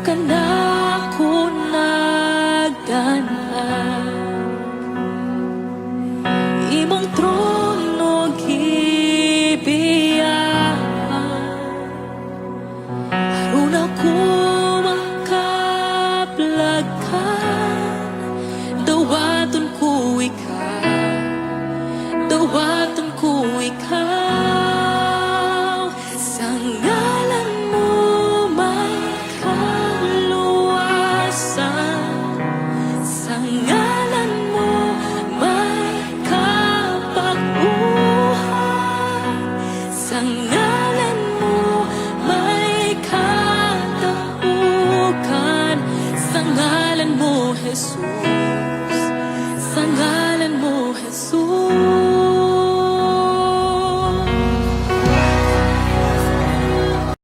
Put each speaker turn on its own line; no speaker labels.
kanako nagdanan. Imong trono gibiyahan, aron ako makaplagan. Dawaton ko ikaw, dawaton ko ikaw.